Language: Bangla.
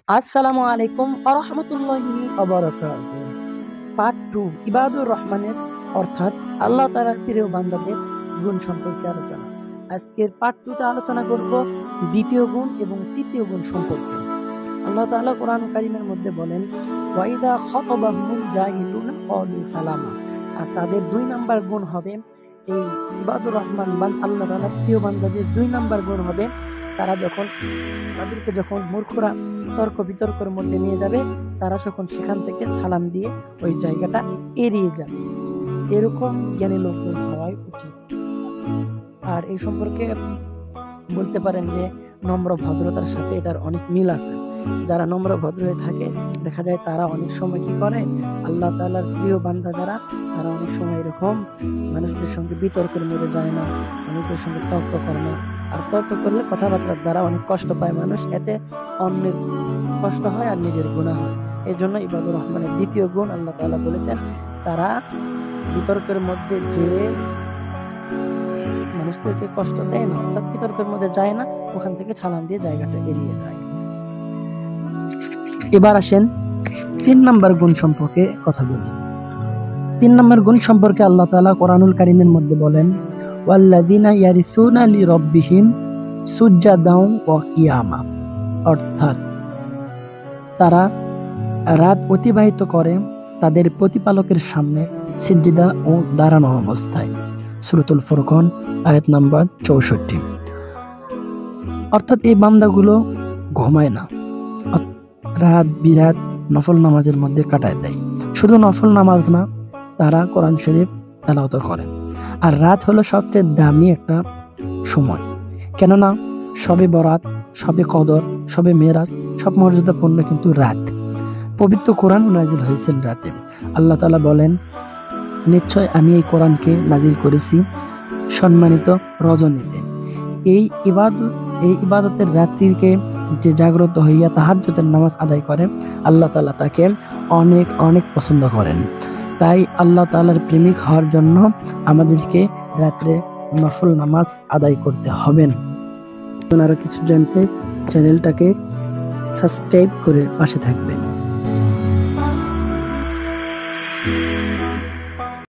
আসসালামু আলাইকুম ওয়া রাহমাতুল্লাহি ওয়া বারাকাতুহু। পার্ট 2 ইবাদুর রহমানের অর্থাৎ আল্লাহ তাআলার প্রিয় বান্দাদের গুণ সম্পর্কে আলোচনা। আজকের পার্ট 2 তে আলোচনা করব দ্বিতীয় গুণ এবং তৃতীয় গুণ সম্পর্কে। আল্লাহ তাআলা কোরআন কারীমের মধ্যে বলেন, ওয়া ইযা খাতাবাহুমুল জাহিলুনা ক্বালু সালামা। আর তাদের 2 নাম্বার গুণ হবে, এই ইবাদুর রহমান আল্লাহ তাআলার প্রিয় বান্দাদের 2 নাম্বার গুণ হবে, তারা যখন তাদেরকে যখন মূর্খরা তর্ক বিতর্কের মধ্যে নিয়ে যাবে, তারা তখন সেখান থেকে সালাম দিয়ে ওই জায়গাটা এড়িয়ে যাবে। এরকম জ্ঞানী লোকজন হওয়াই উচিত। আর এই সম্পর্কে বলতে পারেন যে নম্র ভদ্রতার সাথে এটার অনেক মিল আছে। যারা নম্র ভদ্র হয়ে থাকে, দেখা যায় তারা অনেক সময় কি করে, আল্লাহ তাআলার প্রিয় বান্দা যারা, তারা অনেক সময় এরকম মানুষদের সঙ্গে বিতর্কের মধ্যে যায় না, মানুষদের সঙ্গে তর্ক করে না। আর তর্ক করলে কথাবার্তার দ্বারা অনেক কষ্ট পায় মানুষ, এতে অন্যের কষ্ট হয় আর নিজের গুনাহ হয়। এই জন্য ইবাদুর রহমানের দ্বিতীয় গুণ আল্লাহ তাআলা বলেছেন, তারা বিতর্কের মধ্যে যে মানুষদেরকে কষ্ট দেয় না, অর্থাৎ বিতর্কের মধ্যে যায় না, ওখান থেকে সালাম দিয়ে জায়গাটা এড়িয়ে যায়। এবার আসেন 3 নাম্বার গুণ সম্পর্কে কথা বলি। 3 নাম্বার গুণ সম্পর্কে আল্লাহ তাআলা কোরআনুল কারীমের মধ্যে বলেন, ওয়াল্লাযিনা ইয়ারিসুনা লিরাব্বিহিম সুজদান ওয়া কিয়ামা। অর্থাৎ তারা রাত অতিবাহিত করে তাদের প্রতিপালকের সামনে সিজদা ও দাঁড়ানো অবস্থায়। সূরাতুল ফুরকান আয়াত নাম্বার 64। অর্থাৎ এই বান্দাগুলো ঘুমায় না, রাত বিরাত নফল নামাজের মধ্যে কাটায় দেয়। শুধু নফল নামাজ না, তারা কোরআন শরীফ তেলাওয়াত করে। আর রাত হলো সবচেয়ে দামি একটা সময়, কেননা শবে বরাত, শবে কদর, শবে মেরাজ সব মর্যাদাপূর্ণ কিন্তু রাত। পবিত্র কোরআন নাজিল হয়েছিল রাতে। আল্লাহ তাআলা বলেন, নিশ্চয় আমি এই কোরআনকে নাজিল করেছি সম্মানিত রজনীতে। এই ইবাদতের রাত্রিকে যে জাগ্রত হইয়া তাহাজ্জুদের নামাজ আদায় করে, আল্লাহ তাআলা তাকে অনেক অনেক পছন্দ করেন। তাই আল্লাহ তাআলার প্রেমিক হওয়ার জন্য আমাদেরকে রাত্রে নফল নামাজ আদায় করতে হবে। আরো কিছু জানতে চ্যানেলটাকে সাবস্ক্রাইব করে পাশে থাকবেন।